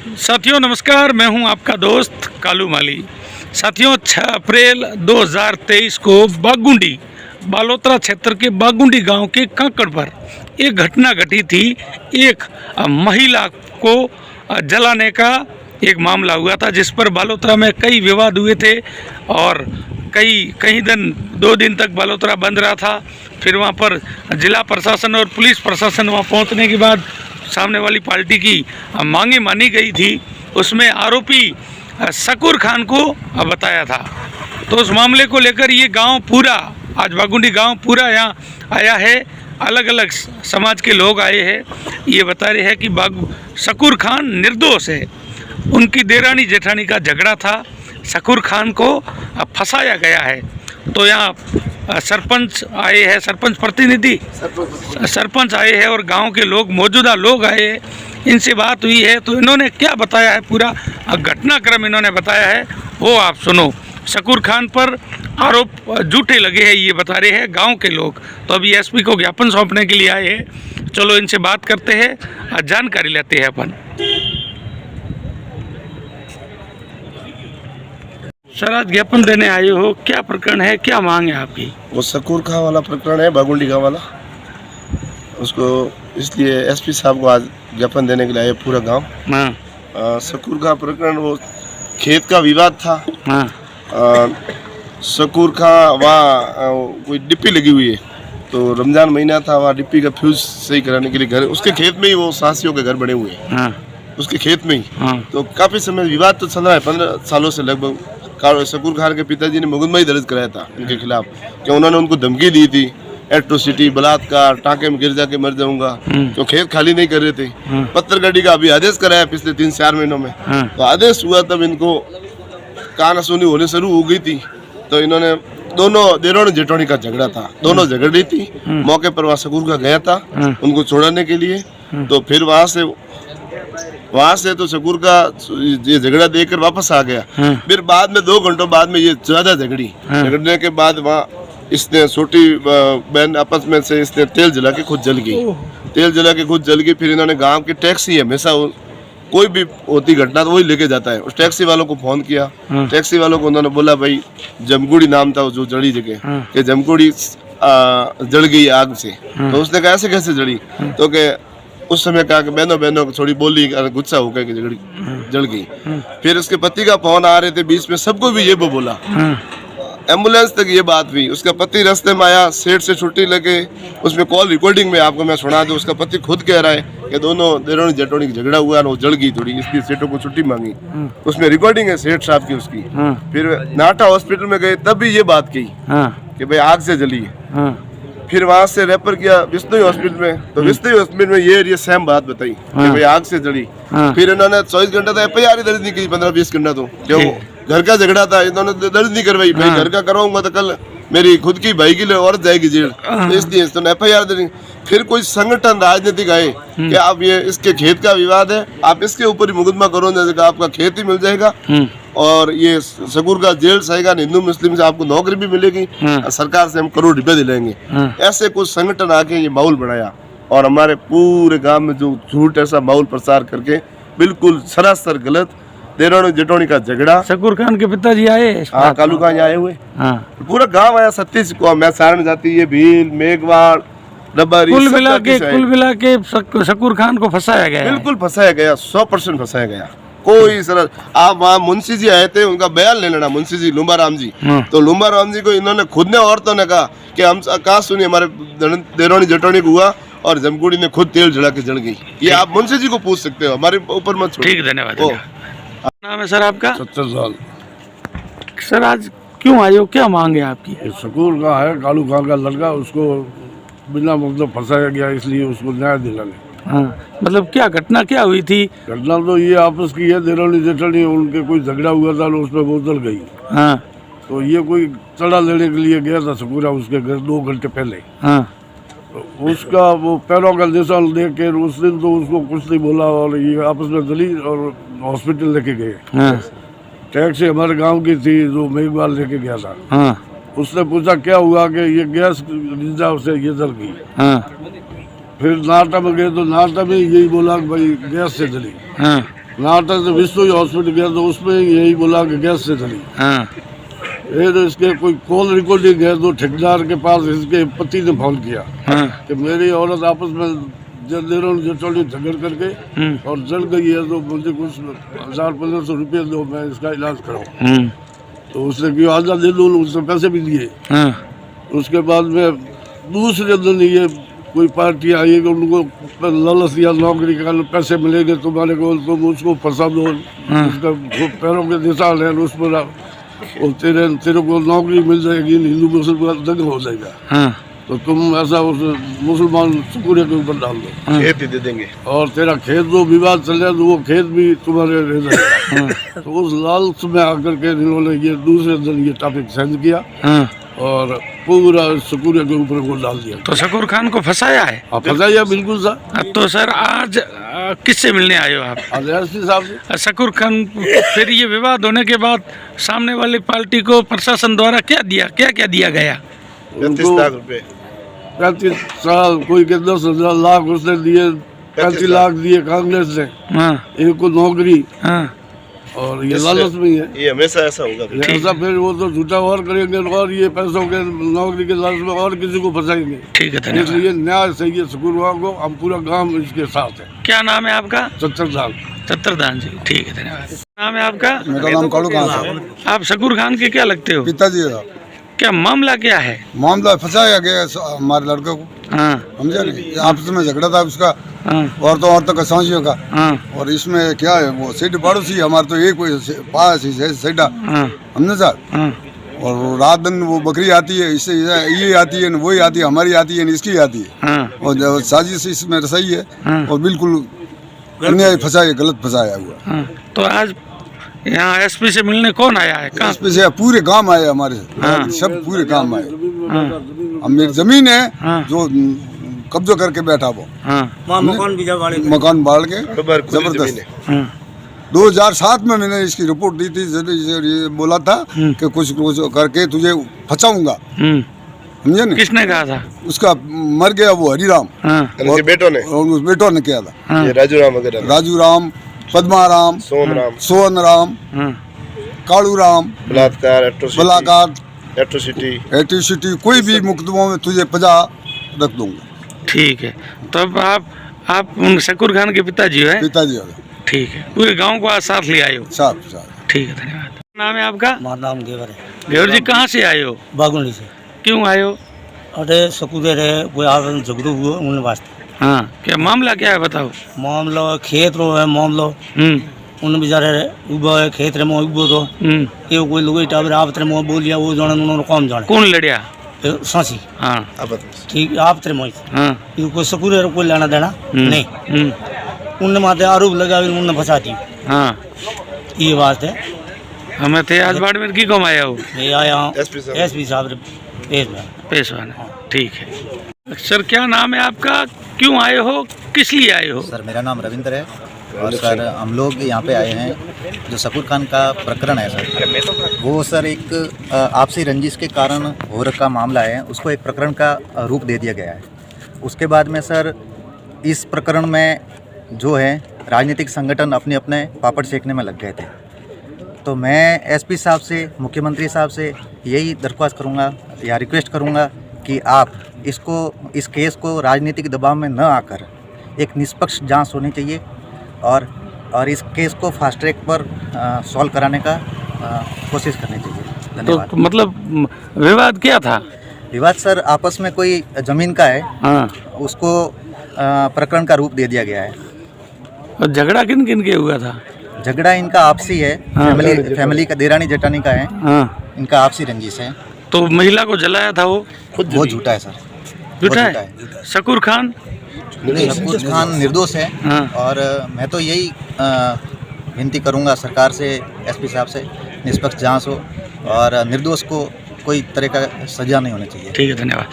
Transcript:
साथियों नमस्कार, मैं हूं आपका दोस्त कालू माली। साथियों 6 अप्रैल 2023 को बागुंडी बालोतरा क्षेत्र के बागुंडी गांव के कांकड़ पर एक घटना घटी थी। एक महिला को जलाने का एक मामला हुआ था, जिस पर बालोतरा में कई विवाद हुए थे और कई दिन 2 दिन तक बालोतरा बंद रहा था। फिर वहां पर जिला प्रशासन और पुलिस प्रशासन वहां पहुंचने के बाद सामने वाली पार्टी की मांगे मानी गई थी। उसमें आरोपी शकूर खान को बताया था। तो उस मामले को लेकर ये गांव पूरा, आज बागुंडी गांव पूरा यहाँ आया है। अलग अलग समाज के लोग आए हैं। ये बता रहे हैं कि शकूर खान निर्दोष है। उनकी देरानी जेठानी का झगड़ा था, शकूर खान को फंसाया गया है। तो यहाँ सरपंच आए हैं, सरपंच प्रतिनिधि सरपंच आए हैं और गांव के लोग, मौजूदा लोग आए हैं। इनसे बात हुई है तो इन्होंने क्या बताया है, पूरा घटनाक्रम इन्होंने बताया है, वो आप सुनो। शकूर खान पर आरोप झूठे लगे हैं, ये बता रहे हैं गांव के लोग। तो अभी एसपी को ज्ञापन सौंपने के लिए आए हैं। चलो इनसे बात करते हैं, जानकारी लेते हैं अपन। सर, आज ज्ञापन देने आए हो, क्या प्रकरण है, क्या मांग है आपकी? वो शकूर खां वाला प्रकरण है, बागुंडी गाँव वाला। उसको इसलिए एसपी साहब को आज ज्ञापन देने के लिए आए पूरा गांव। शकूर खां प्रकरण, वो खेत का विवाद था। शकूर खां वहाँ कोई डिप्पी लगी हुई है, तो रमजान महीना था, वहाँ डिप्पी का फ्यूज सही कराने के लिए घर, उसके खेत में ही वो सासियों के घर बने हुए हैं, उसके खेत में ही। तो काफ़ी समय विवाद तो चल रहा है, 15 सालों से लगभग। शकूर खान के पिताजी ने मुकदमा ही दर्ज कराया था उनके खिलाफ कि उन्होंने उनको धमकी दी थी, एट्रोसिटी, बलात्कार, टाँके में गिर जाके मर जाऊंगा। तो खेत खाली नहीं कर रहे थे। पत्थर गाड़ी का अभी आदेश कराया पिछले 3-4 महीनों में। तो आदेश हुआ तब इनको कानासुनी होने शुरू हो गई थी। तो इन्होंने दोनों देरों जेठोनी का झगड़ा था, दोनों झगड़ रही थी। मौके पर वहाँ शकूर खां गया था उनको छोड़ाने के लिए। तो फिर वहाँ से तो शकूर का ये झगड़ा देखकर वापस आ गया। फिर बाद में 2 घंटों बाद में ये ज्यादा झगड़ने के बाद वहाँ इसने छोटी बहन आपस में से इसने तेल जला के खुद जल गई। फिर इन्होंने गांव की टैक्सी, हमेशा कोई भी होती घटना तो वही लेके जाता है, उस टैक्सी वालों को फोन किया। टैक्सी वालों को उन्होंने बोला, भाई जमगुड़ी नाम था जो जड़ी जगह, कि जमगुड़ी जल गई आग से। तो उसने कहा ऐसे कैसे जड़ी? तो के उस समय कहा कि बहनों को थोड़ी बोली, गुस्सा होकर के जल गई। फिर उसके पति का फोन आ रहे थे बीच में, सबको भी ये बोला, एम्बुलेंस तक ये बात हुई। उसका पति रास्ते में आया, सेठ से छुट्टी लगे, उसमें कॉल रिकॉर्डिंग में आपको मैं सुना दूं। उसका पति खुद कह रहा है कि दोनों देरोनी जेठोनी की झगड़ा हुआ, वो जल गई थोड़ी, इसलिए सेठों को छुट्टी मांगी। उसमें रिकॉर्डिंग है सेठ साहब की उसकी। फिर नाटा हॉस्पिटल में गए, तब भी ये बात कही कि भाई आग से जली है। फिर वहाँ से रेफर किया विष्णु हॉस्पिटल में, तो विष्णु हॉस्पिटल में ये सेम बात बताई कि भाई आग से जली। फिर इन्होंने 24 घंटा तो FIR दर्ज नहीं की, 15-20 घंटा तो जो घर का झगड़ा था इन्होंने दर्ज नहीं करवाई। भाई घर का करवाऊंगा तो कल मेरी खुद की भाई की लिए औरत जाएगी जेल, इसलिए FIR दर्ज। फिर कोई संगठन राजनीतिक आए कि आप ये इसके खेत का विवाद है, आप इसके ऊपर ही मुकदमा करो, आपका खेत ही मिल जाएगा और ये शकूर का जेल सहेगा, हिंदू मुस्लिम से आपको नौकरी भी मिलेगी, सरकार से हम करोड़ रुपए दिलाएंगे। ऐसे कुछ संगठन आके ये माहौल बनाया और हमारे पूरे गांव में जो झूठ ऐसा माहौल प्रसार करके बिल्कुल सरासर गलत, देरोनी जेठोनी का झगड़ा। शकूर खान के पिताजी आए? हाँ, कालू खान आए हुए। पूरा गांव आया, 36 को मैं सारण जाती है, भील, मेघवाड़, डब्बारी, कुल मिला के शकूर खान को फंसाया गया। बिल्कुल फंसाया गया, 100% फंसाया गया। कोई सरल, आप वहाँ मुंशी जी आए थे, उनका बयान ले लेना, मुंशी जी लुम्बा राम जी। तो लुम्बा राम जी को इन्होंने खुद ने, औरतों ने कहा कि हम कहा सुनिए, हमारे देरोनी जेठोनी को हुआ और जमगुड़ी ने खुद तेल जला के जल गई। ये आप मुंशी जी को पूछ सकते हो, हमारे ऊपर मत छोड़ो। ठीक, धन्यवाद। नाम है सर आपका? 70 साल। सर, आज क्यों आए हो, क्या मांग है आपकी? शकूर का है, कालू खान का लड़का, उसको बिना मतलब फंसाया गया, इसलिए उसको न्याय दिलाने। मतलब क्या घटना क्या हुई थी? घटना तो ये आपस की है, देरोनी जेठोनी, उनके कोई झगड़ा हुआ था, उसमें बोतल गई। तो ये कोई चढ़ा लेने के लिए गया था शकूरा उसके घर 2 घंटे पहले। तो उसका वो पैरों का निशान देख के उस दिन तो उसको कुछ नहीं बोला और ये आपस में जली और हॉस्पिटल लेके गए। टैक्सी हमारे गांव की थी जो मेघवाल लेके गया था। उसने पूछा क्या हुआ, कि ये गैस रिंजा से ये जल गई। फिर नाटा में गए तो नाटा में यही बोला कि भाई गैस से जली। हाँ नाटा से विश्व हॉस्पिटल गया तो उसमें यही बोला कि गैस से जली। हाँ फिर इसके कोई कॉल रिकॉर्डिंग है तो ठेकेदार के पास इसके पति ने फोन किया हाँ कि मेरी औरत आपस में जटोली झगड़ करके और जल गई है तो मुझे कुछ 1000-1500 रुपये दो, मैं इसका इलाज कराऊँ। तो उसने क्यों आधा दे दो, उसने पैसे भी दिए। उसके बाद में दूसरे दिन ये कोई पार्टी आई है कि उनको लालच दिया नौकरी का, पैसे मिलेंगे तुम्हारे को, तुम उसको फंसा दो, उसका पैरों के निशान है उस पर, और तेरे को नौकरी मिल जाएगी, हिंदू मुसलमान दंग हो जाएगा। तो तुम ऐसा उस मुसलमान सुकूरे के ऊपर डाल दो, खेत ही दे देंगे और तेरा खेत जो विवाद चल रहा है तो वो खेत भी तुम्हारे रह जाएगा। तो उस लालच में आकर के इन्होंने ये दूसरे दिन ये टॉपिक चेंज किया और पूरा शकूर के ऊपर को डाल दिया। तो शकूर खान को फंसाया है? फंसाया बिल्कुल सर। तो सर आज किससे मिलने आए हो आप? एसपी साहब से। शकूर खान, फिर ये विवाद होने के बाद सामने वाली पार्टी को प्रशासन द्वारा क्या दिया गया? 35 लाख रुपए, 35 साल, कोई के 10,000 लाख उसने दिए, 35 लाख दिए कांग्रेस ने। एक को नौकरी, और ये लालच में है। ये हमेशा ऐसा होगा। ऐसा फिर वो तो झूठा और करेंगे और ये पैसों के नौकरी के लालच में और किसी को फंसाएंगे। ठीक है, इसलिए न्याय सही है शकूरवा को, हम पूरा गांव इसके साथ है। क्या नाम है आपका? चतरदान जी। ठीक है, धन्यवाद। नाम है आपका? मेरा नाम कालू खान साहब। आप शकूर खान के क्या लगते हो? पिताजी है। क्या मामला क्या है? मामला फंसाया गया हमारे लड़के को, समझे नहीं, आपस में झगड़ा था उसका औरतों का सांसियों का। और इसमें क्या है, वो सेठ पड़ोसी हमारे तो एक पास ही सेठा, हमने साहब। और वो रात दिन वो बकरी आती है, इससे ये आती है, वही आती है, हमारी आती है, इसकी आती है। और साजिश इसमें रसाई है और बिल्कुल अन्याय फंसाया, गलत फंसाया हुआ। तो आज यहाँ एसपी से मिलने कौन आया है? एसपी से पूरे काम आए हमारे, सब पूरे काम आए। अब मेरी जमीन है जो कब्जा करके बैठा वो, मकान बाढ़ के जबरदस्त। 2007 में मैंने इसकी रिपोर्ट दी थी, ये बोला था कि कुछ करके तुझे फंसाऊंगा, समझे ना। किसने कहा था? उसका मर गया वो हरिराम, उनके बेटों ने, और उस बेटों ने किया था। ये राजू राम, पद्माराम, सोहन राम, कालू राम, बलात्कार, एट्रोसिटी, कोई भी मुकदमों में तुझे पजा रख दूंगा। ठीक है, तो अब आप शकूर खान के पिताजी है? पिताजी। ठीक है, पूरे गांव को आज साथ ले आए हो? साथ। ठीक है, धन्यवाद। नाम है आपका? हमारा नाम घेवर है। घेवर जी, कहाँ से आए हो? बागुंडी से। क्यों आए हो? अरे सकूरे रहे, कोई आपस झगड़ू हुए उन वास्ते। क्या मामला क्या है बताओ? मामलो खेत रो है, मामलो उन बेचारे उबो है, खेत रे मो उबो तो ये कोई लोग टावर आप तेरे मो बोलिया, वो जाने उन्होंने कौन जाने कौन लड़िया? सांसी। ठीक, आप तेरे मोई ये कोई सकूरे कोई लेना देना नहीं। उनने माथे आरोप लगा, उनने फंसा दी। ये बात है। हमें थे आज बाड़मेर की कम आया हो? ये आया हूँ एसपी साहब पेशवान। ठीक है सर, क्या नाम है आपका? क्यों आए हो, किस लिए आए हो? सर मेरा नाम रविंद्र है और सर हम लोग यहाँ पे आए हैं, जो शकूर खान का प्रकरण है सर, वो सर एक आपसी रंजिश के कारण हो रखा मामला है, उसको एक प्रकरण का रूप दे दिया गया है। उसके बाद में सर इस प्रकरण में जो है राजनीतिक संगठन अपने अपने पापड़ सेकने में लग गए थे। तो मैं एसपी साहब से, मुख्यमंत्री साहब से यही दरख्वास्त करूँगा या रिक्वेस्ट करूँगा कि आप इस केस को राजनीतिक दबाव में न आकर एक निष्पक्ष जांच होनी चाहिए और इस केस को फास्ट ट्रैक पर सॉल्व कराने का कोशिश करनी चाहिए। धन्यवाद। तो मतलब विवाद क्या था? विवाद सर आपस में कोई जमीन का है, उसको प्रकरण का रूप दे दिया गया है। और झगड़ा किन किन के हुआ था? झगड़ा इनका आपसी है, फैमिली का, देरानी जेठानी का है, इनका आपसी रंजिश है। तो महिला को जलाया था वो झूठा है सर। झूठा है। शकूर खान निर्दोष है। और मैं तो यही विनती करूंगा सरकार से, एसपी साहब से, निष्पक्ष जांच हो और निर्दोष को कोई तरह का सजा नहीं होनी चाहिए। ठीक है, धन्यवाद।